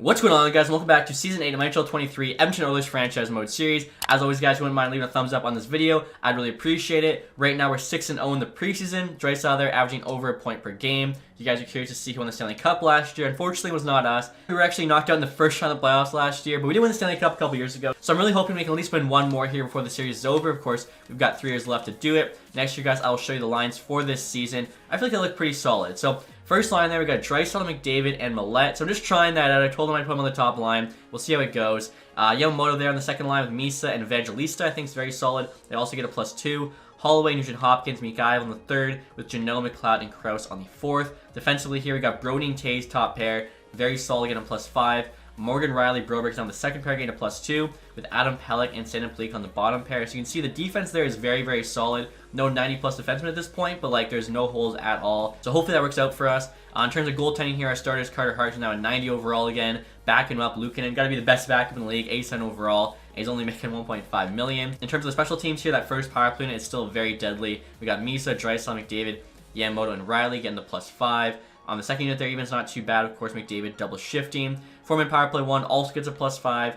What's going on, guys? Welcome back to Season 8 of NHL 23 Edmonton Oilers Franchise Mode Series. As always, guys, if you wouldn't mind leaving a thumbs up on this video, I'd really appreciate it. Right now, we're 6-0 in the preseason. Draisaitl there averaging over a point per game. You guys are curious to see who won the Stanley Cup last year. Unfortunately, it was not us. We were actually knocked out in the first round of the playoffs last year, but we did win the Stanley Cup a couple years ago. So I'm really hoping we can at least win one more here before the series is over. Of course, we've got 3 years left to do it. Next year, guys, I will show you the lines for this season. I feel like they look pretty solid. So first line there, we got Draisaitl, McDavid, and Millette. So I'm just trying that out. I told them I'd put them on the top line. We'll see how it goes. Yamamoto there on the second line with Misa and Evangelista. I think is very solid. They also get a +2. Holloway, Nugent Hopkins, Mikhail on the third, with Janelle, McLeod, and Krause on the fourth. Defensively here, we got Brody and Taves top pair. Very solid, getting a +5. Morgan Riley, Broberg's on the second pair, getting a +2, with Adam Pelech and Sandin Pleak on the bottom pair. So you can see the defense there is very, very solid. No 90-plus defensemen at this point, but like there's no holes at all. So hopefully that works out for us. In terms of goaltending here, our starters, Carter Hart is now a 90 overall again. Backing him up, Luukkonen, got to be the best backup in the league, 87 overall. And he's only making $1.5 million. In terms of the special teams here, that first power play unit is still very deadly. We got Misa, Draisaitl, McDavid, Yamamoto, and Riley getting the +5. On the second unit there, even it's not too bad. Of course, McDavid double shifting. Four-man power play 1 also gets a +5.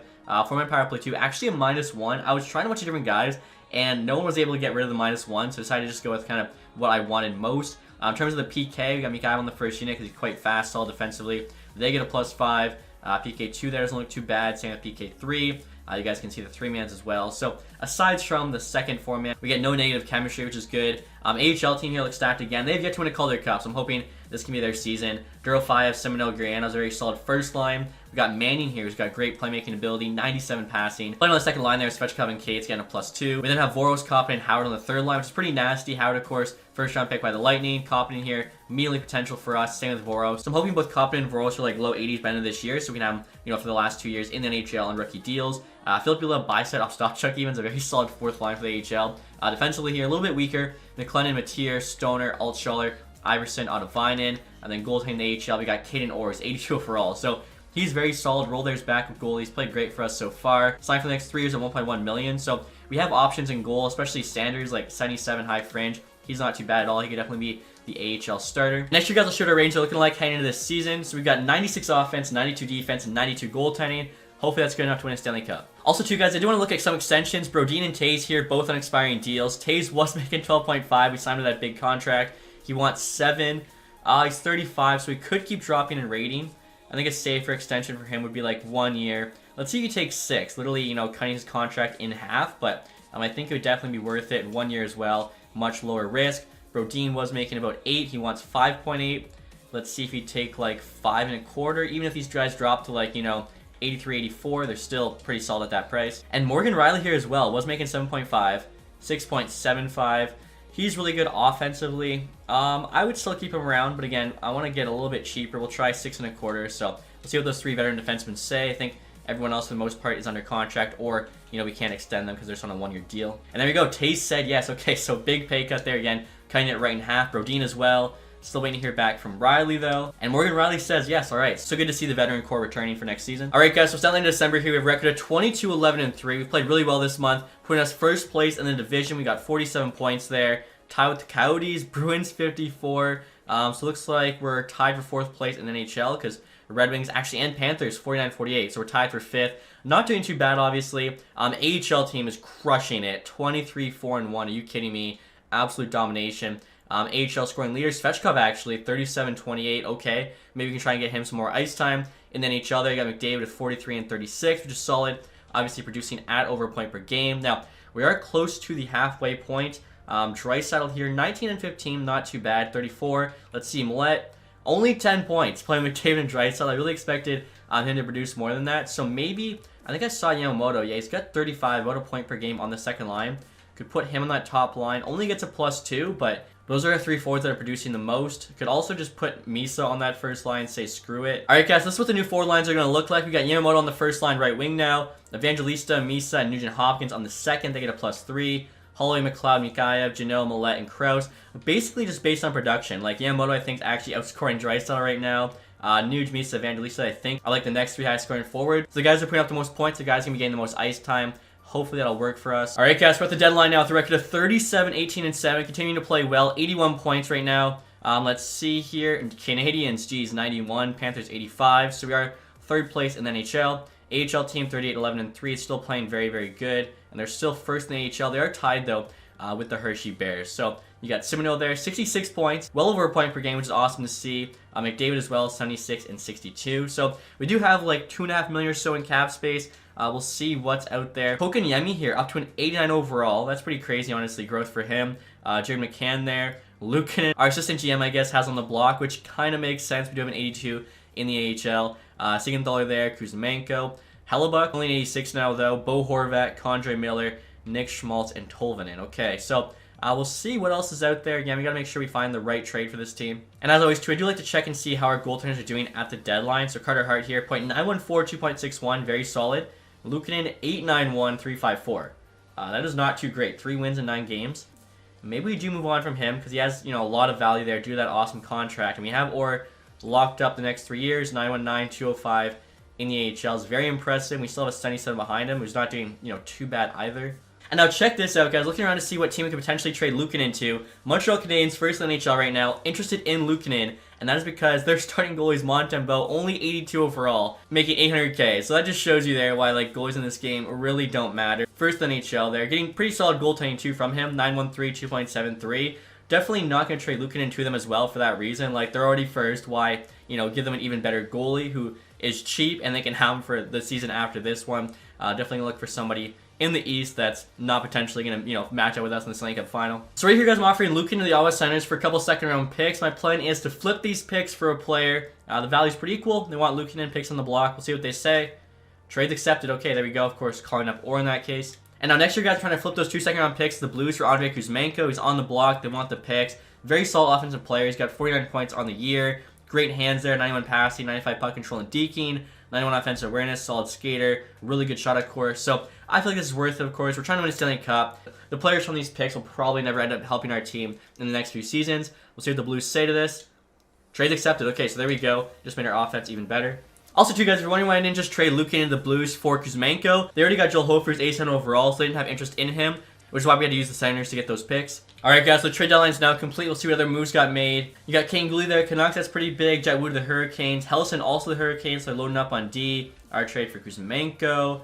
Four-man power play 2, actually a -1. I was trying a bunch of different guys, and no one was able to get rid of the -1, so I decided to just go with kind of what I wanted most. In terms of the PK, we got Mikhail on the first unit because he's quite fast, solid defensively. They get a +5. PK2 there doesn't look too bad. Same with PK3. You guys can see the 3-mans as well. So aside from the second 4-man, we get no negative chemistry, which is good. AHL team here looks stacked again. They have yet to win a Calder Cup, so I'm hoping this can be their season. Durofayev, Seminole, Griano's a very solid first line. We got Manning here, who's got great playmaking ability, 97 passing. Playing on the second line there, Svechkov and Cates getting a +2. We then have Voros, Koppin, and Howard on the third line, which is pretty nasty. Howard, of course, first round pick by the Lightning. Koppin here, immediately potential for us. Same with Voros. So I'm hoping both Koppin and Voros are like low 80s by the end of this year, so we can have, for the last 2 years in the NHL on rookie deals. Philip Ula, Bicep, Ostapchuk even is a very solid fourth line for the AHL. Defensively here, a little bit weaker. McLennan, Matier, Stoner, Altschuler, Iverson, Otavainen, and then goaltending in the AHL, we got Caden Orrs, 82 overall. So he's very solid. Roller's back with goal. He's played great for us so far. Signed for the next 3 years at $1.1 million. So we have options in goal, especially Sanders, like 77 high fringe. He's not too bad at all. He could definitely be the AHL starter. Next year, guys, I'll show what our range are looking like heading into this season. So we've got 96 offense, 92 defense, and 92 goaltending. Hopefully that's good enough to win a Stanley Cup. Also, too, guys, I do want to look at some extensions. Brodin and Taves here, both on expiring deals. Taves was making 12.5. We signed with that big contract. He wants 7. He's 35, so he could keep dropping in rating. I think a safer extension for him would be like 1 year. Let's see if he takes 6. Literally, cutting his contract in half, but I think it would definitely be worth it in 1 year as well. Much lower risk. Brodin was making about 8. He wants 5.8. Let's see if he'd take like 5.25. Even if these guys drop to like, 83, 84, they're still pretty solid at that price. And Morgan Riley here as well was making 7.5, 6.75. He's really good offensively. I would still keep him around, but again, I want to get a little bit cheaper. We'll try 6.25. So we'll see what those 3 veteran defensemen say. I think everyone else for the most part is under contract, or we can't extend them because they're just on a 1-year deal. And there we go. Taze said yes. Okay, so big pay cut there again, cutting it right in half. Brodin as well. Still waiting to hear back from Riley, though. And Morgan Riley says yes. All right. So good to see the veteran core returning for next season. All right, guys. So starting in December here, we have a record of 22-11-3. We've played really well this month, putting us first place in the division. We got 47 points there. Tied with the Coyotes, Bruins 54. So it looks like we're tied for 4th place in the NHL because Red Wings actually and Panthers 49-48. So we're tied for 5th. Not doing too bad, obviously. AHL team is crushing it. 23-4-1. Are you kidding me? Absolute domination. AHL scoring leaders, Svechkov actually, 37-28, okay. Maybe we can try and get him some more ice time. In the NHL there, you got McDavid at 43 and 36, which is solid. Obviously producing at over a point per game. Now, we are close to the halfway point. Draisaitl here, 19 and 15, not too bad. 34, let's see, Millette, only 10 points playing McDavid and Draisaitl. I really expected him to produce more than that. So maybe, I think I saw Yamamoto. Yeah, he's got 35, about a point per game on the second line. Could put him on that top line. Only gets a +2, but those are our 3 forwards that are producing the most. Could also just put Misa on that first line, say screw it. All right, guys, this is what the new forward lines are going to look like. We got Yamamoto on the first line, right wing now. Evangelista, Misa, and Nugent Hopkins on the second. They get a +3. Holloway, McLeod, Mikhail, Janelle, Millette, and Krause. Basically just based on production. Like Yamamoto, I think, is actually outscoring Draisaitl right now. Nuge, Misa, Evangelista, I think, are like the next 3 highest scoring forward. So the guys are putting up the most points. The guys are going to be getting the most ice time. Hopefully that'll work for us. All right, guys, we're at the deadline now with a record of 37, 18, and 7. Continuing to play well. 81 points right now. Let's see here. Canadians, geez, 91. Panthers, 85. So we are third place in the NHL. AHL team 38-11-3 is still playing very, very good, and they're still first in the AHL. They are tied though with the Hershey Bears. So you got Simoneau there, 66 points, well over a point per game, which is awesome to see. McDavid as well, 76 and 62. So we do have like 2.5 million or so in cap space. We'll see what's out there. Kotkaniemi here, up to an 89 overall. That's pretty crazy, honestly, growth for him. Jared McCann there. Luukkonen, our assistant GM, I guess, has on the block, which kind of makes sense. We do have an 82 in the AHL. Siegenthaler there, Kuzmenko. Hellebuck, only an 86 now, though. Bo Horvat, Condre Miller, Nick Schmaltz, and Tolvanen. Okay, so we'll see what else is out there. Again, we got to make sure we find the right trade for this team. And as always, too, I do like to check and see how our goaltenders are doing at the deadline. So Carter Hart here, .914, 2.61, very solid. Luukkonen, 891, 354. That is not too great. 3 wins in 9 games. Maybe we do move on from him because he has, a lot of value there due to that awesome contract. And we have Orr locked up the next 3 years, 919, 205 in the AHL. Is very impressive. We still have a 77 behind him, who's not doing, too bad either. And now check this out, guys. Looking around to see what team we could potentially trade Luukkonen to. Montreal Canadiens, first in the NHL right now, interested in Luukkonen. And that is because their starting goalie is Montembeault, only 82 overall, making 800K. So that just shows you there why goalies in this game really don't matter. First in the NHL, they're getting pretty solid goaltending too from him, 913, 2.73. Definitely not going to trade Luukkonen to them as well for that reason. They're already first. Why, give them an even better goalie who is cheap and they can have him for the season after this one. Definitely look for somebody in the East that's not potentially going to, match up with us in the Stanley Cup final. So right here, guys, I'm offering Luukkonen to the Ottawa Senators for a couple second-round picks. My plan is to flip these picks for a player. The value's pretty equal. They want Luukkonen picks on the block. We'll see what they say. Trades accepted. Okay, there we go. Of course, calling up Orr in that case. And now next year, guys, trying to flip those 2 second-round picks to the Blues for Andrei Kuzmenko. He's on the block. They want the picks. Very solid offensive player. He's got 49 points on the year. Great hands there. 91 passing, 95 puck control and deking. 91 offensive awareness, solid skater, really good shot, of course. So I feel like this is worth it, of course. We're trying to win a Stanley Cup. The players from these picks will probably never end up helping our team in the next few seasons. We'll see what the Blues say to this. Trades accepted. Okay, so there we go. Just made our offense even better. Also, too, guys, if you're wondering why I didn't just trade Luukkonen to the Blues for Kuzmenko, they already got Joel Hofer's 87 overall, so they didn't have interest in him, which is why we had to use the Senators to get those picks. Alright, guys, so trade deadline's now complete. We'll see what other moves got made. You got Kane Gooley there, Canucks, that's pretty big. Jet Wood to the Hurricanes. Hellison also the Hurricanes, so they're loading up on D. Our trade for Kuzmenko.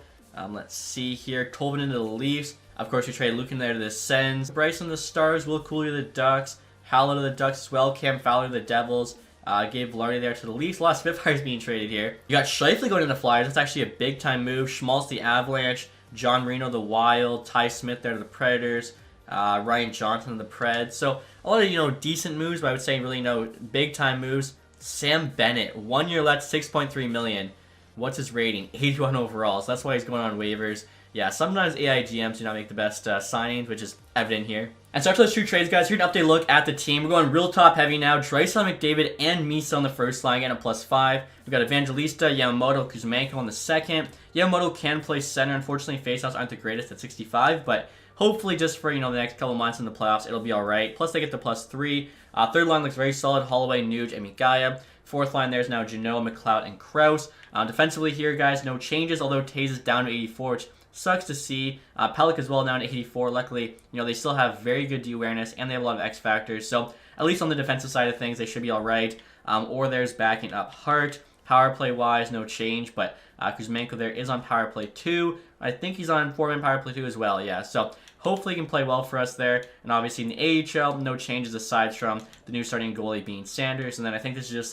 Let's see here. Tolvanen to the Leafs. Of course, we traded Luukkonen there to the Sens. Bryson to the Stars. Will Cooley to the Ducks. Howell to the Ducks as well. Cam Fowler to the Devils. Gabe Velarde there to the Leafs. A lot of Spitfires being traded here. You got Scheifele going to the Flyers. That's actually a big-time move. Schmaltz the Avalanche. John Marino the Wild. Ty Smith there to the Predators. Ryan Johnson to the Preds. So a lot of, decent moves, but I would say really no big-time moves. Sam Bennett. 1 year left, $6.3 million. What's his rating? 81 overall. So that's why he's going on waivers. Yeah, sometimes AI GMs do not make the best signings, which is evident here. And so after those 2 trades, guys, here's an update look at the team. We're going real top heavy now. Draisaitl, McDavid, and Misa on the first line, getting a +5. We've got Evangelista, Yamamoto, Kuzmenko on the second. Yamamoto can play center. Unfortunately, faceoffs aren't the greatest at 65, but hopefully just for, the next couple months in the playoffs, it'll be all right. Plus, they get the +3. Third line looks very solid. Holloway, Nuge, and Migaya. Fourth line there's now Janot, McLeod, and Krause. Defensively here, guys, no changes, although Taze is down to 84, which sucks to see. Pellick as well down to 84. Luckily, they still have very good D-awareness, and they have a lot of X factors. So at least on the defensive side of things, they should be all right. Or there's backing up Hart. Power play-wise, no change, but Kuzmenko there is on power play 2. I think he's on 4-man power play 2 as well, yeah. So hopefully he can play well for us there. And obviously in the AHL, no changes aside from the new starting goalie being Sanders. And then I think this is just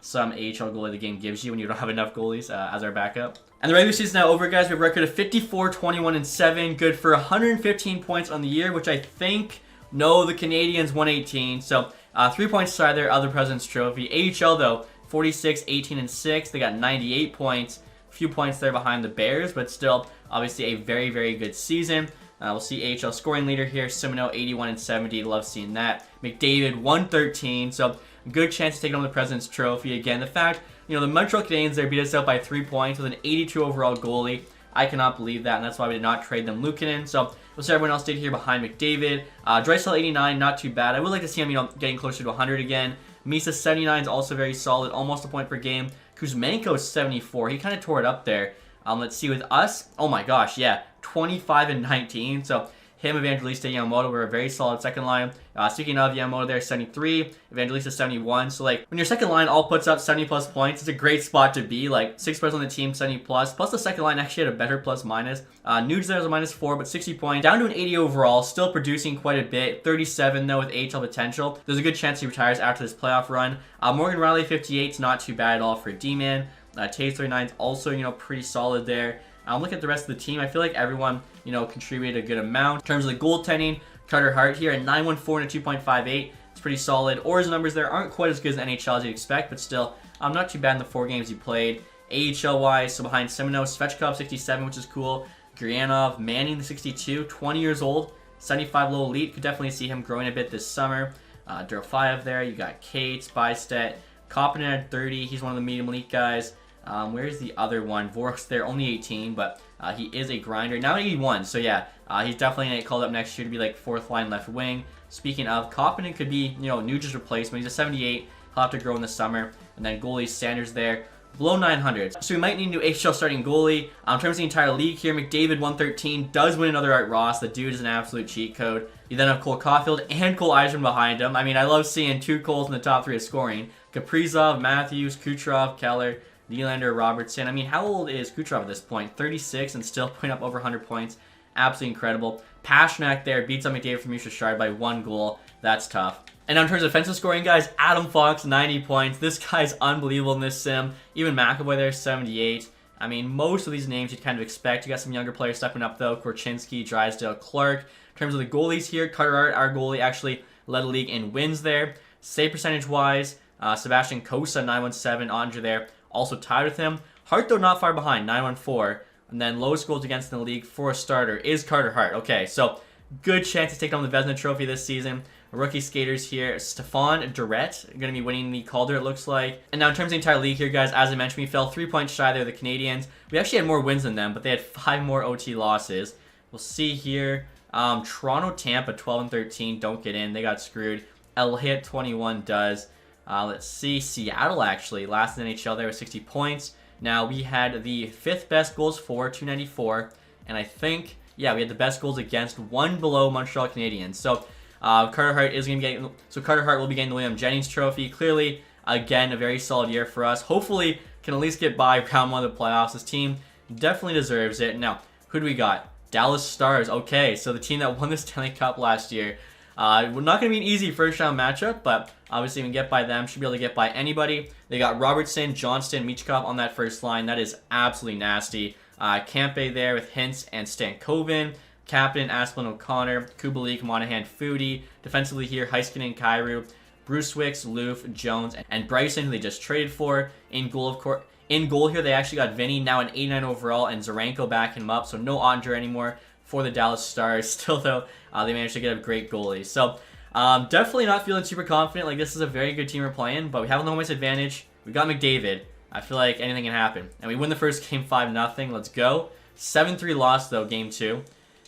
some AHL goalie the game gives you when you don't have enough goalies as our backup. And the regular season now over, guys. We have a record of 54, 21, and 7. Good for 115 points on the year, which I think, no, the Canadians 118. So 3 points aside there, other President's Trophy. AHL, though, 46, 18, and 6. They got 98 points. A few points there behind the Bears, but still, obviously, a very, very good season. We'll see AHL scoring leader here. Simoneau, 81 and 70. Love seeing that. McDavid, 113. So good chance to take home the President's Trophy. Again, the fact, the Montreal Canadiens there beat us out by 3 points with an 82 overall goalie. I cannot believe that, and that's why we did not trade them Luukkonen. So we'll see everyone else did here behind McDavid. Draisaitl, 89, not too bad. I would like to see him, getting closer to 100 again. Misa, 79 is also very solid, almost a point per game. Kuzmenko, 74. He kind of tore it up there. Let's see with us. Oh my gosh, yeah, 25 and 19. So Him, Evangelista, Yamamoto were a very solid second line. Speaking of Yamamoto there, 73. Evangelista, 71. So, like, when your second line all puts up 70-plus points, it's a great spot to be. Like, 6 players on the team, 70-plus. Plus, the second line actually had a better plus-minus. Nuge there was a -4, but 60 points. Down to an 80 overall. Still producing quite a bit. 37, though, with AHL potential. There's a good chance he retires after this playoff run. Morgan Riley, 58. It's not too bad at all for a D-man. Taves 39 is also, you know, pretty solid there. Look at the rest of the team. I feel like everyone, you know, contributed a good amount. In terms of the goaltending, Carter Hart here at 9.14 and a 2.58. It's pretty solid. Orr's numbers there aren't quite as good as the NHL as you'd expect, but still, not too bad in the 4 games he played. AHL-wise, so behind Semeno, Svechkov, 67, which is cool. Gurianov, Manning, 62, 20 years old. 75 low elite. Could definitely see him growing a bit this summer. Durofayev there. You got Cates, Bystedt. Koppinen at 30. He's one of the medium elite guys. Where's the other one? Vork's there, only 18, but he is a grinder. Now 81, so yeah, he's definitely going to get called up next year to be like 4th line left wing. Speaking of, Koppinen could be, you know, Nuge's replacement. He's a 78. He'll have to grow in the summer. And then goalie Sanders there, below 900. So we might need a new AHL starting goalie. In terms of the entire league here, McDavid, 113, does win another Art Ross. The dude is an absolute cheat code. You then have Cole Caulfield and Cole Eisman behind him. I mean, I love seeing 2 Coles in the top 3 of scoring. Kaprizov, Matthews, Kucherov, Keller, Nylander, Robertson. I mean, how old is Kucherov at this point? 36 and still putting up over 100 points. Absolutely incredible. Pasternak there beats up McDavid from Shard by 1 goal. That's tough. And now in terms of offensive scoring, guys, Adam Fox, 90 points. This guy's unbelievable in this sim. Even McAvoy there, 78. I mean, most of these names you'd kind of expect. You got some younger players stepping up, though. Korchinski, Drysdale, Clark. In terms of the goalies here, Carter Hart, our goalie, actually led the league in wins there. Save percentage-wise, Sebastian Cossa, 917. Andre there, also tied with him. Hart, though, not far behind, 914. And then lowest goals against in the league for a starter is Carter Hart. Okay, so good chance to take on the Vezina Trophy this season. Rookie skaters here, Stefan Durrett, going to be winning the Calder, it looks like. And now in terms of the entire league here, guys, as I mentioned, we fell 3 points shy there, the Canadians. We actually had more wins than them, but they had 5 more OT losses. We'll see here. Toronto, Tampa, 12 and 13, don't get in. They got screwed. LA at 21 does. Let's see. Seattle, actually, last in the NHL there with 60 points. Now, we had the 5th best goals for, 294. And I think, yeah, we had the best goals against, 1 below Montreal Canadiens. So, Carter Hart is going to get, Carter Hart will be getting the William Jennings Trophy. Clearly, again, a very solid year for us. Hopefully, can at least get by round 1 of the playoffs. This team definitely deserves it. Now, who do we got? Dallas Stars. Okay, so the team that won the Stanley Cup last year. We're not going to be an easy first round matchup, but obviously we can get by them. Should be able to get by anybody. They got Robertson, Johnston, Michkov on that first line. That is absolutely nasty. Kempe there with Hintz and Stankoven. Captain, Asplin, O'Connor, Kubalik, Monahan, Foodie. Defensively here, Heiskanen, Kyrou, Bruce Wicks, Loof, Jones, and Bryson, who they just traded for. In goal, of course. In goal here, they actually got Vinny, now an 89 overall, and Zarenko backing him up. So no Andre anymore for the Dallas Stars. Still, though, they managed to get a great goalie. So definitely not feeling super confident. Like, this is a very good team we're playing, but we have a home ice advantage. We got McDavid. I feel like anything can happen. And we win the first game 5-0. Let's go. 7-3 loss, though, game 2.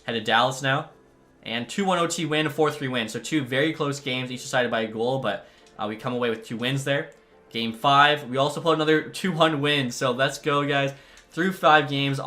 Head to Dallas now. And 2-1 OT win, a 4-3 win. So 2 very close games, each decided by a goal, but we come away with 2 wins there. Game 5, we also pulled another 2-1 win. So let's go, guys. Through 5 games.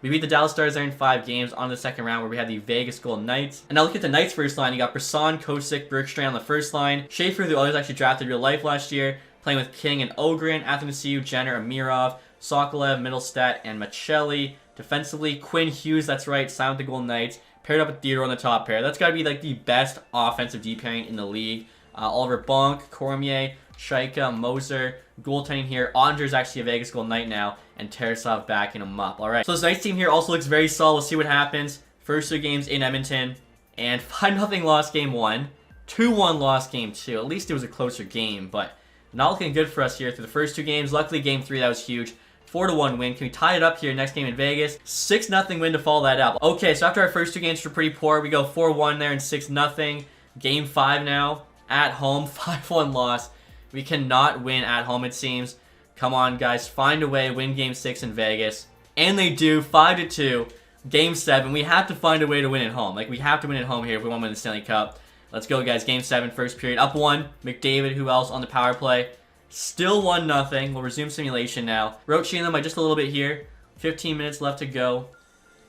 We beat the Dallas Stars there in 5 games on the second round where we had the Vegas Golden Knights. And now look at the Knights first line. You got Brisson, Kosick, Bergstrand on the first line. Schaefer, the Oilers actually drafted real life last year, playing with King and Ogren, Athanasiou, Jenner, Amirov, Sokolev, Middlestat, and Machelli. Defensively, Quinn Hughes, that's right, signed with the Golden Knights. Paired up with Theodore on the top pair. That's got to be like the best offensive D pairing in the league. Oliver Bonk, Cormier, Shaika, Moser, goaltending here. Andre's actually a Vegas Golden Knight now, and Tarasov backing him up. All right, so this Knights team here also looks very solid. We'll see what happens. First 2 games in Edmonton, and 5-0 lost game 1, 2-1 lost game 2. At least it was a closer game, but not looking good for us here through the first 2 games. Luckily, game 3, that was huge. 4-1 win. Can we tie it up here next game in Vegas? 6-0 win to follow that up. Okay, so after our first 2 games were pretty poor, we go 4-1 there and 6-0. Game 5 now, at home, 5-1 loss. We cannot win at home, it seems. Come on, guys. Find a way. Win Game 6 in Vegas. And they do. 5-2. Game 7. We have to find a way to win at home. Like, we have to win at home here if we want to win the Stanley Cup. Let's go, guys. Game 7, first period. Up 1. McDavid, who else on the power play? Still 1-0. We'll resume simulation now. Roaching them by just a little bit here. 15 minutes left to go.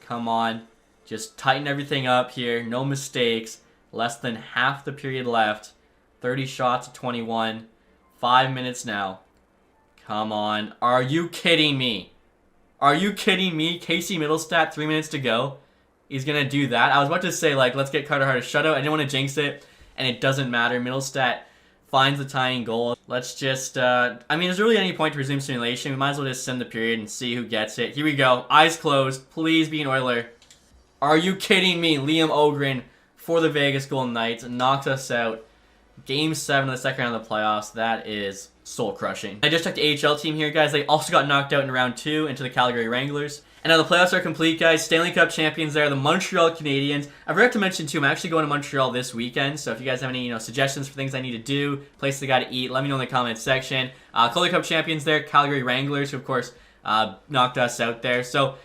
Come on. Just tighten everything up here. No mistakes. Less than half the period left. 30 shots to 21. 5 minutes now. Come on. Are you kidding me? Are you kidding me? Casey Middlestat, 3 minutes to go. He's going to do that. I was about to say, like, let's get Carter Hart a shutout. I didn't want to jinx it, and it doesn't matter. Middlestat finds the tying goal. Let's just, I mean, there's really any point to resume simulation. We might as well just sim the period and see who gets it. Here we go. Eyes closed. Please be an Oiler. Are you kidding me? Liam Ogren for the Vegas Golden Knights knocks us out. Game 7 of the second round of the playoffs. That is soul-crushing. I just checked the AHL team here, guys. They also got knocked out in round 2 into the Calgary Wranglers. And now the playoffs are complete, guys. Stanley Cup champions there, the Montreal Canadiens. I forgot to mention, too, I'm actually going to Montreal this weekend. So if you guys have any suggestions for things I need to do, places I got to eat, let me know in the comments section. Calder Cup champions there, Calgary Wranglers, who, of course, knocked us out there. So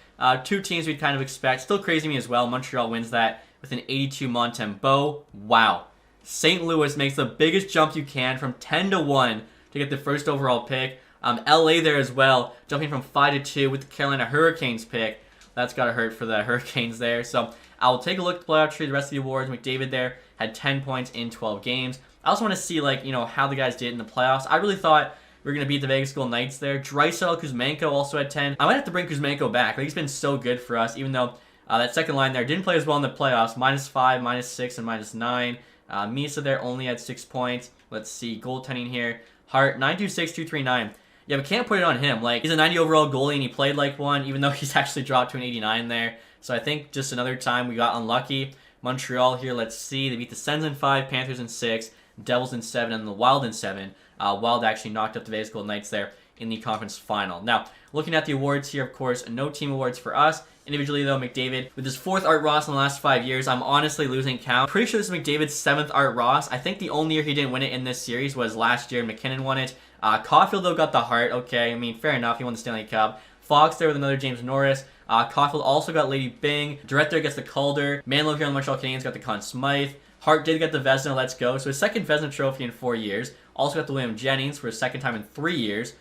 2 teams we'd kind of expect. Still crazy me as well. Montreal wins that with an 82 Montembeault. Wow. St. Louis makes the biggest jump you can from 10-1 to get the first overall pick. LA there as well, jumping from 5-2 with the Carolina Hurricanes pick. That's got to hurt for the Hurricanes there. So I'll take a look at the playoff tree, the rest of the awards. McDavid there had 10 points in 12 games. I also want to see, like, how the guys did in the playoffs. I really thought we were going to beat the Vegas Golden Knights there. Draisaitl, Kuzmenko also had 10. I might have to bring Kuzmenko back. He's been so good for us, even though that second line there didn't play as well in the playoffs. -5, -6, and -9. Misa there only had 6 points. Let's see, goaltending here. Hart, 926, 239. Yeah, we can't put it on him. Like, he's a 90 overall goalie, and he played like one, even though he's actually dropped to an 89 there. So I think just another time we got unlucky. Montreal here, let's see. They beat the Sens in 5, Panthers in 6, Devils in 7, and the Wild in 7. Wild actually knocked up the Vegas Golden Knights there in the conference final. Now, looking at the awards here, of course, no team awards for us. Individually, though, McDavid, with his 4th Art Ross in the last 5 years, I'm honestly losing count. Pretty sure this is McDavid's 7th Art Ross. I think the only year he didn't win it in this series was last year. McKinnon won it. Caulfield, though, got the Hart. Okay, I mean, fair enough. He won the Stanley Cup. Fox there with another James Norris. Caulfield also got Lady Bing. Durrett there gets the Calder. Manlow here on the Montreal Canadiens got the Conn Smythe. Hart did get the Vezina. Let's go. So his 2nd Vezina trophy in 4 years. Also got the William Jennings for his 2nd time in 3 years.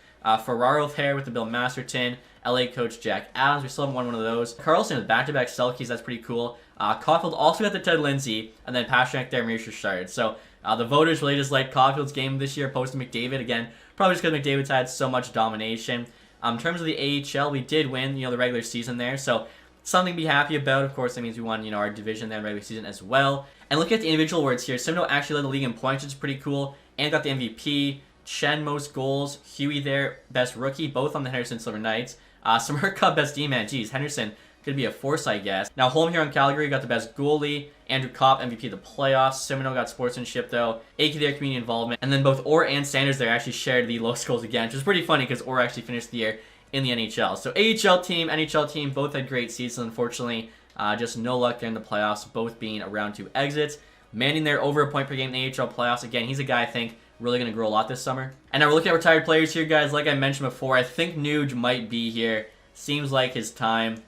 Ferraro there with the Bill Masterton. LA coach Jack Adams. We still haven't won one of those. Carlson with back-to-back Selkies. That's pretty cool. Caulfield also got the Ted Lindsay. And then Pastrnak there, Maurice Richard. So the voters really just liked Caulfield's game this year opposed to McDavid. Again, probably just because McDavid's had so much domination. In terms of the AHL, we did win, the regular season there. So something to be happy about. Of course, that means we won, our division there in regular season as well. And looking at the individual awards here, Simno actually led the league in points, which is pretty cool. And got the MVP. Chen, most goals. Huey there, best rookie, both on the Henderson Silver Knights. Samarkand, best D-man. Geez, Henderson could be a force, I guess. Now, Holm here on Calgary got the best goalie. Andrew Kopp, MVP of the playoffs. Simino got sportsmanship, though. Aki there, community involvement. And then both Orr and Sanders there actually shared the lowest goals again, which is pretty funny because Orr actually finished the year in the NHL. So AHL team, NHL team, both had great seasons. Unfortunately, just no luck there in the playoffs, both being a round 2 exits. Manning there over a point per game in the AHL playoffs. Again, he's a guy I think really going to grow a lot this summer. And now we're looking at retired players here, guys. Like I mentioned before, I think Nuge might be here. Seems like his time.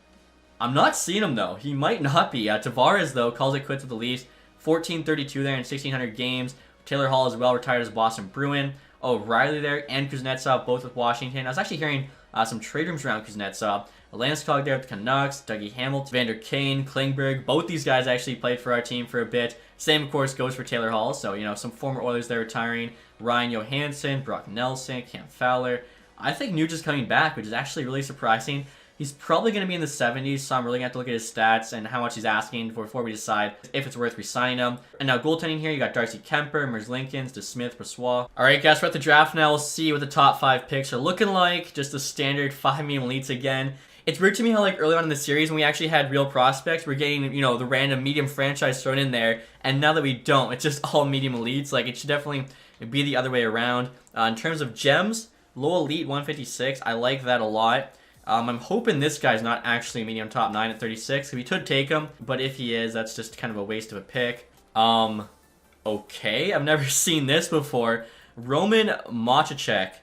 I'm not seeing him, though. He might not be. Tavares, though, calls it quits with the Leafs. 1432 there in 1,600 games. Taylor Hall as well, retired as Boston Bruin. O'Reilly there, and Kuznetsov, both with Washington. I was actually hearing some trade rumors around Kuznetsov. Landeskog there with the Canucks. Dougie Hamilton, Vander Kane, Klingberg. Both these guys actually played for our team for a bit. Same, of course, goes for Taylor Hall. So, some former Oilers there retiring. Ryan Johansson, Brock Nelson, Cam Fowler. I think Nuge is coming back, which is actually really surprising. He's probably going to be in the 70s, so I'm really going to have to look at his stats and how much he's asking before we decide if it's worth re-signing him. And now goaltending here, you got Darcy Kemper, Merzlikins, DeSmith, Brossois. Alright guys, we're at the draft now. We'll see what the top 5 picks are looking like. Just the standard 5 medium elites again. It's weird to me how early on in the series when we actually had real prospects, we're getting, the random medium franchise thrown in there. And now that we don't, it's just all medium elites. It should definitely be the other way around. In terms of gems, low elite 156, I like that a lot. I'm hoping this guy's not actually a medium top 9 at 36. We could take him, but if he is, that's just kind of a waste of a pick. Okay, I've never seen this before. Roman Machacek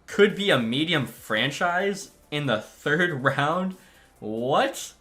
could be a medium franchise in the 3rd round? What?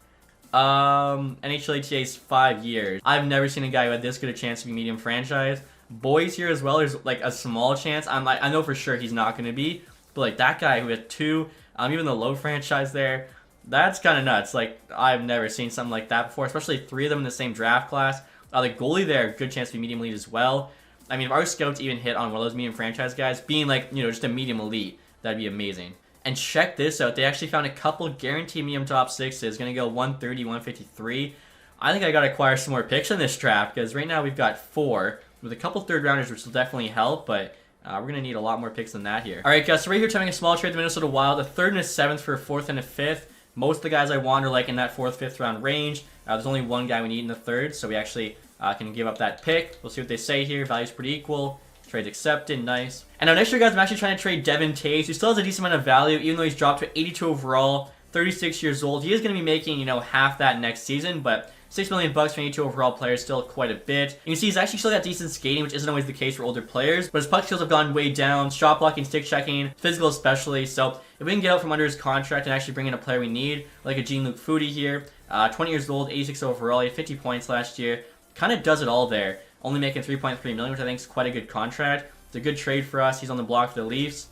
NHL ATA's 5 years. I've never seen a guy who had this good a chance to be medium franchise. Boys here as well, there's a small chance. I know for sure he's not going to be, but that guy who had 2... even the low franchise there, That's kind of nuts. Like, I've never seen something like that before, especially 3 of them in the same draft class. The goalie there, good chance to be medium elite as well. I mean, if our scouts even hit on one of those medium franchise guys, being like, you know, just a medium elite, that'd be amazing. And check this out. They actually found a couple guaranteed medium top 6s. Going to go 130, 153. I think I got to acquire some more picks in this draft because right now we've got 4 with a couple third rounders, which will definitely help, but we're going to need a lot more picks than that here. All right, guys, so right here, trying a small trade, the Minnesota Wild, a 3rd and a 7th for a 4th and a 5th. Most of the guys I want are like in that 4th, 5th round range. There's only one guy we need in the 3rd, so we actually can give up that pick. We'll see what they say here. Value's pretty equal. Trade accepted. Nice. And now next year, guys, I'm actually trying to trade Devin Taves, who still has a decent amount of value, even though he's dropped to 82 overall, 36 years old. He is going to be making, you know, half that next season, but $6 million for an 82 overall player is still quite a bit. You can see he's actually still got decent skating, which isn't always the case for older players, but his puck skills have gone way down, shot blocking, stick checking, physical especially. So if we can get out from under his contract and actually bring in a player we need, like a Jean-Luc Foudy here, 20 years old, 86 overall, he had 50 points last year, kind of does it all there, only making $3.3 million, which I think is quite a good contract. It's a good trade for us. He's on the block for the Leafs.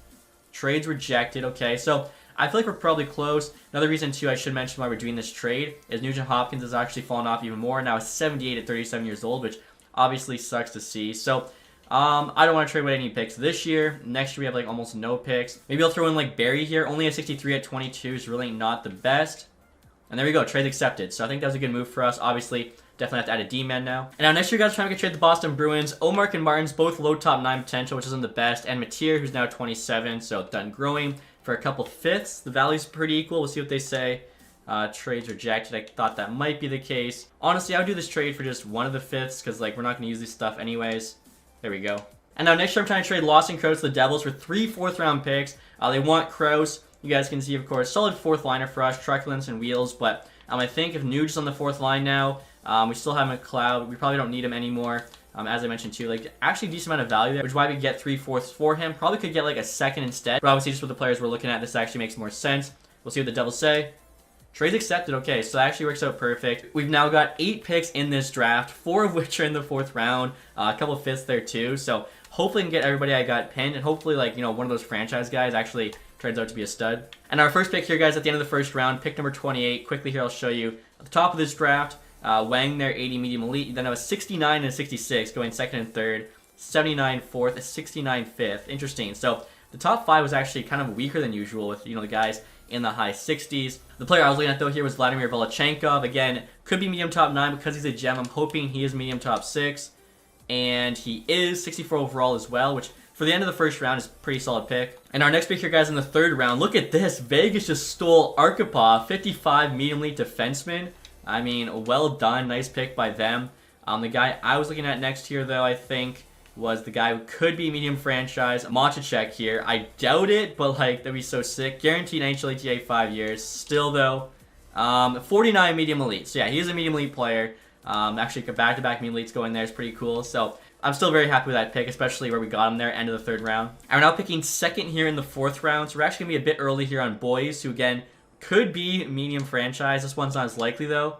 Trade's rejected. Okay, so I feel like we're probably close. Another reason, too, I should mention why we're doing this trade is Nugent Hopkins has actually fallen off even more. Now he's 78 at 37 years old, which obviously sucks to see. So I don't want to trade away any picks this year. Next year we have like almost no picks. Maybe I'll throw in like Barry here. Only a 63 at 22 is really not the best. And there we go. Trade accepted. So I think that was a good move for us. Obviously, definitely have to add a D-man now. And now next year, guys, trying to trade the Boston Bruins. Omar and Martin's both low top 9 potential, which isn't the best. And Mateer, who's now 27, so done growing. For a couple 5ths. The value's pretty equal. We'll see what they say. Trades rejected. I thought that might be the case. Honestly, I would do this trade for just one of the 5ths because like we're not going to use this stuff anyways. There we go. And now next year I'm trying to trade Lawson Crouse to the Devils for 3 4th round picks. They want Crouse. You guys can see, of course, solid 4th liner for us. Truculence and Wheels. But I think if Nuge's on the 4th line now, we still have McLeod. We probably don't need him anymore. As I mentioned too, like actually decent amount of value there, which is why we get 3 4ths for him. Probably could get like a 2nd instead, but obviously just with the players we're looking at, this actually makes more sense. We'll see what the Devils say. Trades accepted. Okay, so that actually works out perfect. We've now got 8 picks in this draft, 4 of which are in the 4th round, a couple 5ths there too. So hopefully I can get everybody I got pinned, and hopefully like, you know, one of those franchise guys actually turns out to be a stud. And our first pick here, guys, at the end of the 1st round, pick number 28. Quickly here, I'll show you at the top of this draft. Wang there, 80 medium elite. You then have a 69 and a 66 going 2nd and 3rd, 79 4th, a 69 5th. Interesting. So the top 5 was actually kind of weaker than usual with, you know, the guys in the high 60s. The player I was looking at though here was Vladimir Volochenkov. Again, could be medium top 9 because he's a gem. I'm hoping he is medium top 6. And he is 64 overall as well, which for the end of the 1st round is a pretty solid pick. And our next pick here, guys, in the 3rd round. Look at this. Vegas just stole Arkapaw, 55 medium elite defenseman. I mean, well done. Nice pick by them. The guy I was looking at next here, though, I think, was the guy who could be medium franchise. Machacek here. I doubt it, but, like, that'd be so sick. Guaranteed NHL ETA 5 years. Still, though, 49 medium elite. So, yeah, he is a medium elite player. Actually, back-to-back medium elites going there is pretty cool. So, I'm still very happy with that pick, especially where we got him there, end of the 3rd round. And we're now picking 2nd here in the 4th round. So, we're actually going to be a bit early here on Boys, who, again, could be medium franchise. This one's not as likely, though.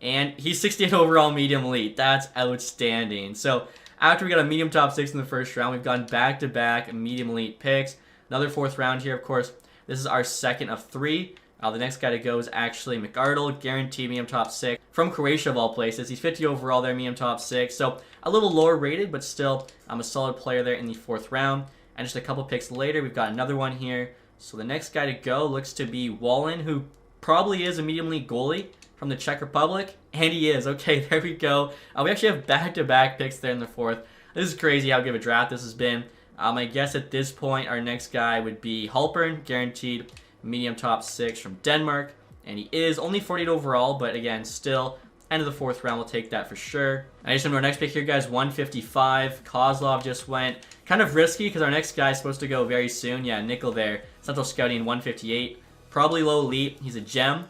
And he's 68 overall medium elite. That's outstanding. So after we got a medium top 6 in the 1st round, we've gone back-to-back medium elite picks. Another 4th round here, of course. This is our 2nd of 3. The next guy to go is actually McArdle, guaranteed medium top 6. From Croatia, of all places. He's 50 overall there, medium top 6. So a little lower rated, but still a solid player there in the 4th round. And just a couple picks later, we've got another one here. So the next guy to go looks to be Wallen, who probably is a medium elite goalie from the Czech Republic. And he is. Okay, there we go. We actually have back-to-back picks there in the 4th. This is crazy how good of a draft this has been. I guess at this point, our next guy would be Halpern, guaranteed medium top 6 from Denmark. And he is only 48 overall, but again, still end of the 4th round. We'll take that for sure. I just remember our next pick here, guys, 155. Kozlov just went. Kind of risky because our next guy is supposed to go very soon. Yeah, nickel there. Central Scouting, 158. Probably low elite. He's a gem.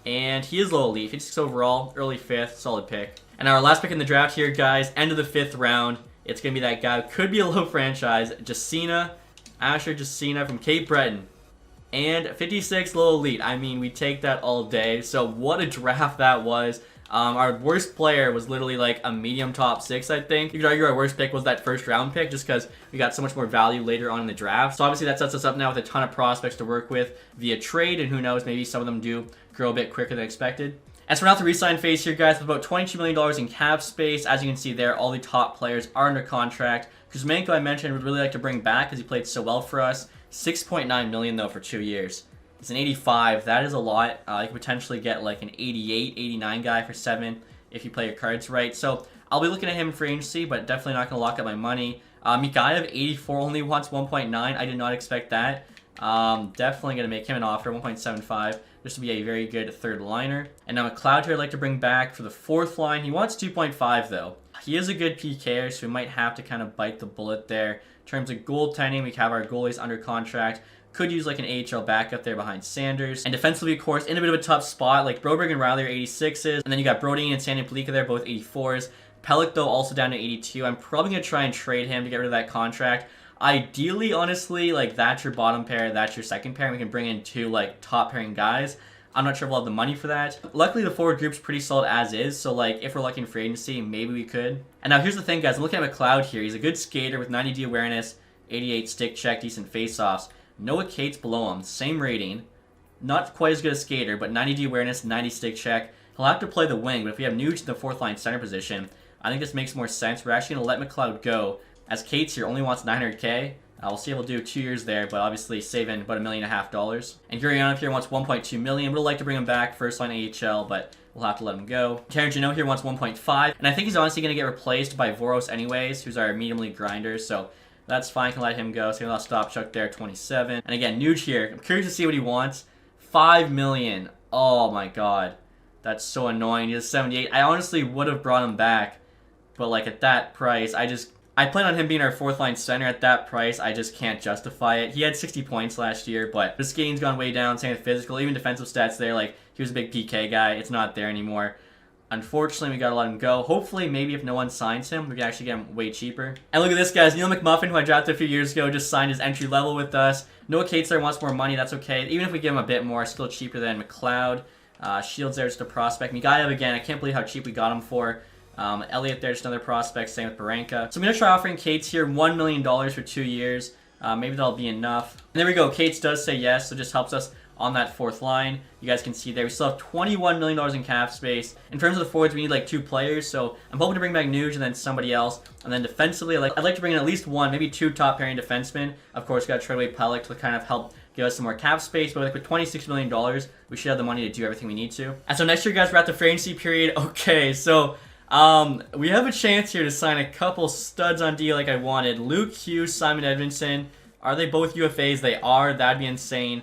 And he is low elite. 56 overall. Early 5th. Solid pick. And our last pick in the draft here, guys. End of the 5th round. It's going to be that guy who could be a low franchise. Jacina. Asher Jacina from Cape Breton. And 56 low elite. I mean, we take that all day. So what a draft that was. Our worst player was literally like a medium top 6, I think. You could argue our worst pick was that first round pick just because we got so much more value later on in the draft. So obviously that sets us up now with a ton of prospects to work with via trade, and who knows, maybe some of them do grow a bit quicker than expected. As for now, the re-sign phase here, guys, with about $22 million in cap space. As you can see there, all the top players are under contract. Kuzmenko, I mentioned, would really like to bring back because he played so well for us. $6.9 million, though, for 2 years. It's an 85. That is a lot. You could potentially get like an 88, 89 guy for 7 if you play your cards right. So I'll be looking at him for agency, but definitely not going to lock up my money. Mikhailov, 84, only wants 1.9. I did not expect that. Definitely going to make him an offer, 1.75. This would be a very good third liner. And now McLeod here I'd like to bring back for the fourth line. He wants 2.5 though. He is a good PKer, so we might have to kind of bite the bullet there. In terms of goaltending, we have our goalies under contract. Could use like an AHL backup there behind Sanders. And defensively, of course, in a bit of a tough spot. Like Broberg and Riley are 86s. And then you got Brody and Sandy Palika there, both 84s. Pellick, though, also down to 82. I'm probably going to try and trade him to get rid of that contract. Ideally, honestly, like that's your bottom pair, that's your second pair. And we can bring in 2 like top pairing guys. I'm not sure if we'll have the money for that. Luckily, the forward group's pretty solid as is. So like if we're looking for agency, maybe we could. And now here's the thing, guys. I'm looking at McLeod here. He's a good skater with 90D awareness, 88 stick check, decent face-offs. Noah Cates below him, same rating. Not quite as good a skater, but 90D awareness, 90 stick check. He'll have to play the wing, but if we have Nuge in the fourth line center position, I think this makes more sense. We're actually going to let McLeod go, as Cates here only wants 900K. We'll see if we'll do 2 years there, but obviously saving about $1.5 million. And Gurianov here wants 1.2 million. We'd like to bring him back, first line AHL, but we'll have to let him go. Karen Janot here wants 1.5, and I think he's honestly going to get replaced by Voros anyways, who's our medium league grinder, so that's fine. Can let him go. So I'll stop Chuck there, 27. And again, Nuge here. I'm curious to see what he wants. 5 million. Oh my god. That's so annoying. He has 78. I honestly would have brought him back, but like at that price, I plan on him being our fourth line center. At that price, I just can't justify it. He had 60 points last year, but his skating's gone way down, same with physical, even defensive stats there. Like, he was a big PK guy. It's not there anymore. Unfortunately, we gotta let him go. Hopefully, maybe if no one signs him, we can actually get him way cheaper. And look at this, guys. Neil McMuffin, who I drafted a few years ago, just signed his entry level with us. Noah Cates there wants more money. That's okay. Even if we give him a bit more, still cheaper than McLeod. Shields there, just a prospect. Mikhailov, again, I can't believe how cheap we got him for. Elliott there, just another prospect. Same with Baranka. So I'm going to try offering Cates here $1 million for 2 years. Maybe that'll be enough. And there we go. Cates does say yes, so just helps us on that fourth line. You guys can see there, we still have $21 million in cap space. In terms of the forwards, we need like 2 players, so I'm hoping to bring back Nuge and then somebody else. And then defensively, I'd like to bring in at least 1, maybe 2 top pairing defensemen. Of course, got to trade away Pellick to kind of help give us some more cap space, but like with $26 million, we should have the money to do everything we need to. And so next year, guys, we're at the free agency period. Okay, so we have a chance here to sign a couple studs on deal like I wanted. Luke Hughes, Simon Edmondson. Are they both UFAs? They are. That'd be insane.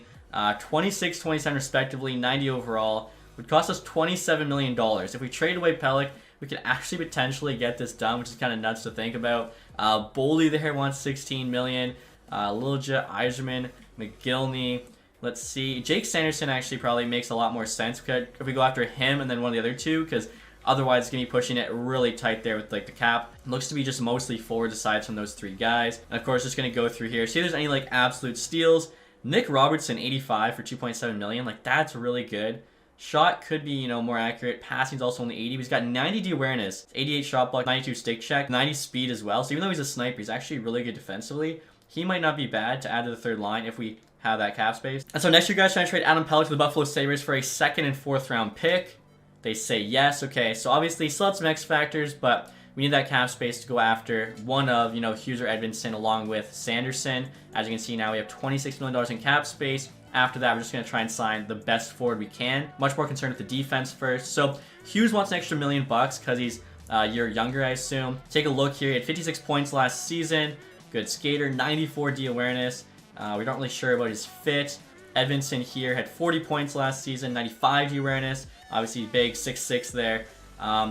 26, 27 respectively, 90 overall. Would cost us $27 million. If we trade away Pellick, we could actually potentially get this done, which is kind of nuts to think about. Boldy there wants $16 million. Lilja, Eiserman, McGillney. Let's see. Jake Sanderson actually probably makes a lot more sense if we go after him and then one of the other 2, because otherwise it's going to be pushing it really tight there with like the cap. It looks to be just mostly forwards aside from those 3 guys. And of course, just going to go through here. See if there's any like absolute steals. Nick Robertson, 85 for $2.7 million. Like, that's really good. Shot could be, more accurate. Passing's also only 80. He's got 90D awareness, 88 shot block, 92 stick check, 90 speed as well. So even though he's a sniper, he's actually really good defensively. He might not be bad to add to the third line if we have that cap space. And so next year, guys, trying to trade Adam Pellick to the Buffalo Sabres for a 2nd and 4th round pick. They say yes. Okay, so obviously still have some X factors, but we need that cap space to go after one of, Hughes or Edmondson along with Sanderson. As you can see now, we have $26 million in cap space. After that, we're just going to try and sign the best forward we can. Much more concerned with the defense first. So Hughes wants an extra $1 million because he's a year younger, I assume. Take a look here. He had 56 points last season. Good skater, 94 D awareness. We're not really sure about his fit. Edmondson here had 40 points last season, 95 D awareness. Obviously big, 6'6" there.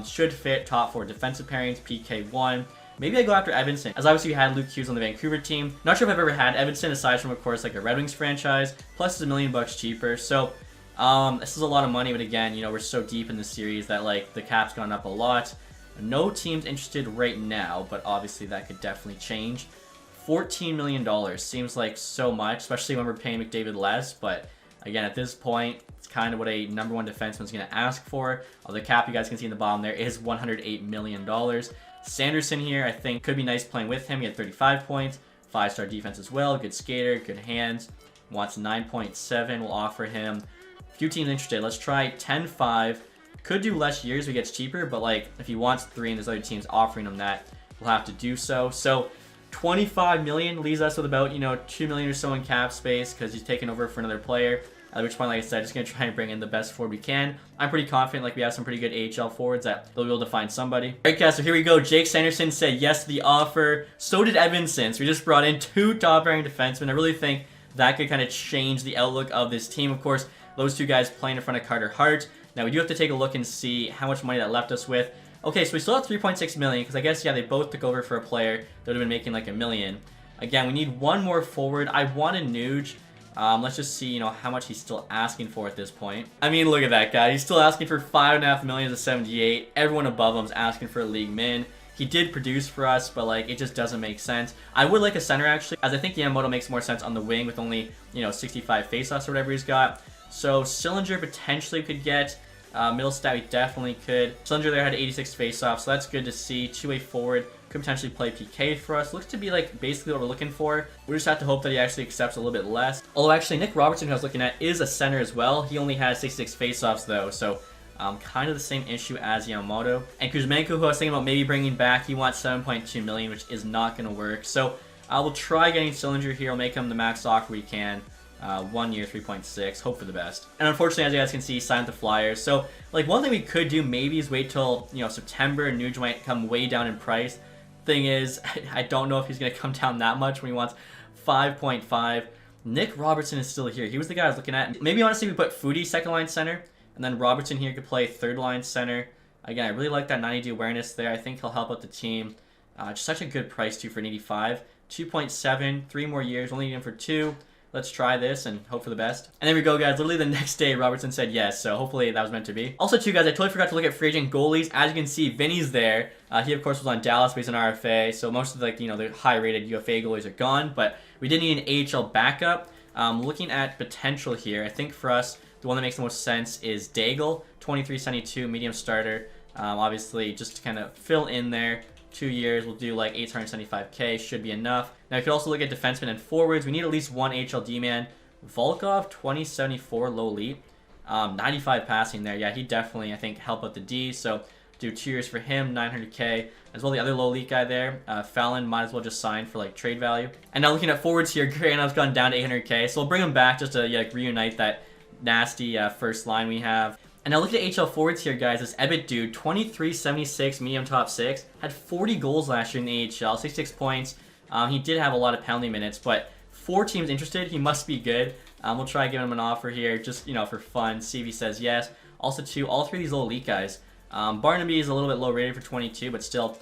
Should fit top 4 defensive pairings, PK1. Maybe I go after Edmondson, as obviously we had Luke Hughes on the Vancouver team. Not sure if I've ever had Edmondson aside from, of course, like a Red Wings franchise. Plus, it's $1 million cheaper. So, this is a lot of money, but again, we're so deep in the series that like the cap's gone up a lot. No team's interested right now, but obviously that could definitely change. $14 million seems like so much, especially when we're paying McDavid less, but Again, at this point, it's kind of what a number one defenseman is going to ask for. The cap you guys can see in the bottom there is $108 million. Sanderson here, I think, could be nice playing with him. He had 35 points, 5-star defense as well, good skater, good hands. Wants 9.7. We'll offer him a few teams interested. Let's try 10-5. Could do less years if it gets cheaper, but like if he wants 3 and there's other teams offering him that, we'll have to do so. So 25 million leaves us with about, you know, 2 million or so in cap space because he's taking over for another player. At which point, like I said, just going to try and bring in the best forward we can. I'm pretty confident, like, we have some pretty good AHL forwards that they'll be able to find somebody. Alright, guys, so here we go. Jake Sanderson said yes to the offer. So did Edmonton. So we just brought in 2 top-pairing defensemen. I really think that could kind of change the outlook of this team. Of course, those 2 guys playing in front of Carter Hart. Now, we do have to take a look and see how much money that left us with. Okay, so we still have 3.6 million, because I guess, yeah, they both took over for a player that would have been making like $1 million. Again, we need 1 more forward. I want a Nuge. Let's just see, you know, how much he's still asking for at this point. I mean, look at that guy. He's still asking for $5.5 million to 78. Everyone above him is asking for a league min. He did produce for us, but like, it just doesn't make sense. I would like a center actually, as I think Yamamoto makes more sense on the wing with only, you know, 65 faceoffs or whatever he's got. So Sillinger potentially could get. Middlestat we definitely could. Sillinger there had 86 faceoffs, so that's good to see. 2-way forward. Could potentially play PK for us. Looks to be like basically what we're looking for. We just have to hope that he actually accepts a little bit less. Although actually Nick Robertson, who I was looking at, is a center as well. He only has 66 faceoffs though, so kind of the same issue as Yamamoto. And Kuzmenko, who I was thinking about maybe bringing back, he wants 7.2 million, which is not going to work. So I will try getting Sillinger here. I'll make him the max offer we can. 1 year, 3.6. Hope for the best. And unfortunately, as you guys can see, signed the Flyers. So like one thing we could do maybe is wait till, you know, September and Nuge might come way down in price. Thing is, I don't know if he's going to come down that much when he wants 5.5. Nick Robertson is still here. He was the guy I was looking at. Maybe honestly we put Foodie second line center, and then Robertson here could play third line center. Again, I really like that 90 awareness there. I think he'll help out the team. Just such a good price too for an 85. 2.7, 3 more years, only need him for 2. Let's try this and hope for the best. And there we go, guys. Literally the next day, Robertson said yes, so hopefully that was meant to be. Also, too, guys, I totally forgot to look at free agent goalies. As you can see, Vinny's there. He, of course, was on Dallas based on RFA, so most of the, like, you know, the high-rated UFA goalies are gone, but we did need an AHL backup. Looking at potential here, I think for us, the one that makes the most sense is Daigle, 2372, medium starter. Obviously, just to kind of fill in there. 2 years, we'll do like 875k, should be enough. Now, you could also look at defensemen and forwards. We need at least 1 HLD man. Volkov, 2074, low elite. 95 passing there. Yeah, he definitely, I think, help out the D. So, do 2 years for him, 900k. As well, the other low elite guy there, Fallon, might as well just sign for like trade value. And now looking at forwards here, Granov's gone down to 800k. So, we'll bring him back just to like, reunite that nasty first line we have. And now look at the HL forwards here, guys. This Ebbett dude, 2376, medium top 6. Had 40 goals last year in the AHL, 66 points. He did have a lot of penalty minutes, but 4 teams interested. He must be good. We'll try giving him an offer here, just, you know, for fun. See if he says yes. Also, too, all 3 of these low elite guys. Barnaby is a little bit low rated for 22, but still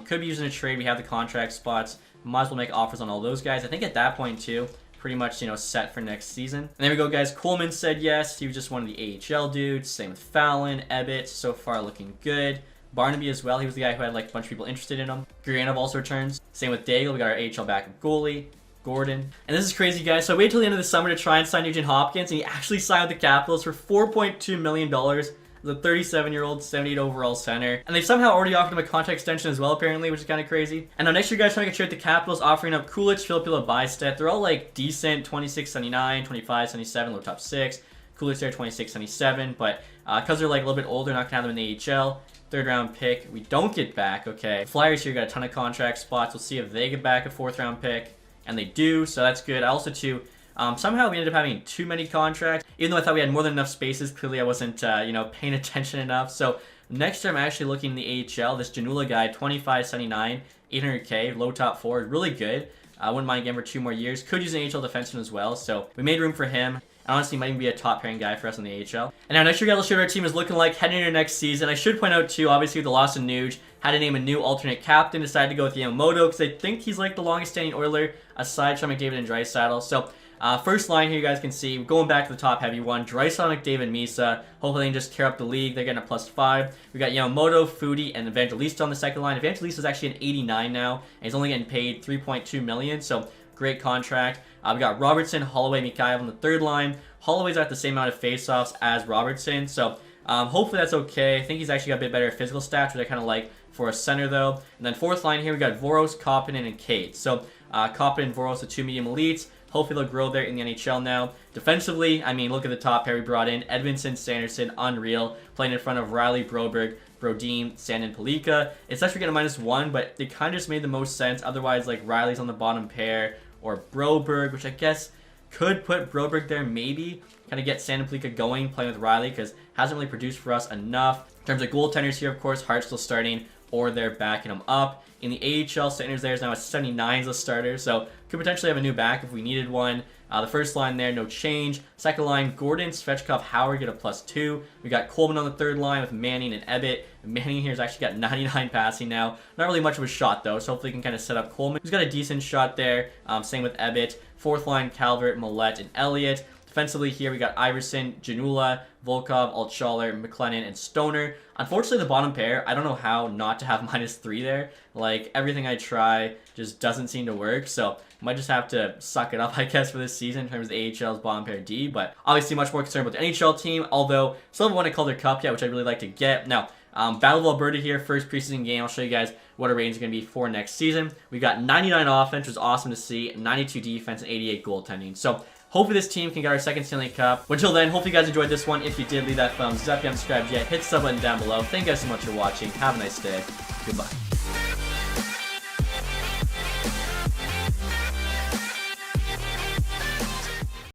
could be using a trade. We have the contract spots. Might as well make offers on all those guys. I think at that point, too, pretty much, you know, set for next season. And there we go, guys. Coleman said yes. He was just one of the AHL dudes. Same with Fallon, Ebbett. So far looking good. Barnaby as well. He was the guy who had like a bunch of people interested in him. Gurianov also returns. Same with Daigle. We got our AHL backup goalie, Gordon. And this is crazy, guys. So I waited till the end of the summer to try and sign Nugent Hopkins, and he actually signed with the Capitals for $4.2 million. The 37-year-old, 78 overall center. And they've somehow already offered him a contract extension as well, apparently, which is kind of crazy. And now next year, guys, trying to get trade with the Capitals, offering up Kulich, Filipila, Bystedt. They're all like decent, 26.79, 25.77, low top 6. Kulich there, 26.77. But because they're like a little bit older, not gonna have them in the AHL. 3rd round pick, we don't get back. Okay, Flyers here got a ton of contract spots. We'll see if they get back a 4th round pick, and they do, so that's good. I also too. Somehow we ended up having too many contracts, even though I thought we had more than enough spaces. Clearly I wasn't, you know, paying attention enough. So next year I'm actually looking in the AHL. This Janula guy, 25.79, 800k, low top 4, really good. I wouldn't mind getting for 2 more years. Could use an AHL defenseman as well, so we made room for him. Honestly, might even be a top pairing guy for us in the AHL. And now next year, guys, I'll show you what our team is looking like heading into next season. I should point out, too, obviously with the loss of Nuge, had to name a new alternate captain. Decided to go with Yamamoto because I think he's like the longest standing Oiler aside from McDavid and Draisaitl. So first line here, you guys can see, going back to the top heavy one, Draisaitl, McDavid, Misa. Hopefully they can just tear up the league. They're getting a +5. We got Yamamoto, Foodie, and Evangelista on the second line. Evangelista is actually an 89 now, and he's only getting paid $3.2 million. So great contract. We got Robertson, Holloway, Mikhail on the third line. Holloway's at the same amount of faceoffs as Robertson, so hopefully that's okay. I think he's actually got a bit better physical stats, which I kind of like for a center, though. And then fourth line here, we got Voros, Koppinen, and Kate. So Koppinen and Voros, the 2 medium elites. Hopefully they'll grow there in the NHL now. Defensively, I mean, look at the top pair we brought in. Edmondson, Sanderson, unreal. Playing in front of Riley, Broberg, Brodin, Sandin, Palika. It's actually getting a -1, but they kind of just made the most sense. Otherwise, like, Riley's on the bottom pair, or Broberg, which I guess could put Broberg there, maybe. Kind of get Sandin, Palika going, playing with Riley, because hasn't really produced for us enough. In terms of goaltenders here, of course, Hart's still starting, or they're backing him up. In the AHL, Sanders there is now at 79 as a starter, so could potentially have a new back if we needed one. The first line there, no change. Second line, Gordon, Svechkov, Howard get a +2. We got Coleman on the third line with Manning and Ebbett. Manning here has actually got 99 passing now. Not really much of a shot, though, so hopefully we can kind of set up Coleman, who's got a decent shot there. Same with Ebbett. Fourth line, Calvert, Millette, and Elliott. Defensively here, we got Iverson, Janula, Volkov, Altschaller, McLennan, and Stoner. Unfortunately, the bottom pair, I don't know how not to have -3 there. Like, everything I try just doesn't seem to work, so might just have to suck it up, I guess, for this season in terms of the AHL's bottom pair D, but obviously much more concerned about the NHL team, although still haven't won a Calder Cup yet, which I'd really like to get. Now, Battle of Alberta here, first preseason game. I'll show you guys what our ratings are going to be for next season. We've got 99 offense, which is awesome to see, 92 defense, and 88 goaltending. So hopefully this team can get our second Stanley Cup. Until then, hopefully you guys enjoyed this one. If you did, leave that thumbs up. If you haven't subscribed yet, hit the sub button down below. Thank you guys so much for watching. Have a nice day. Goodbye.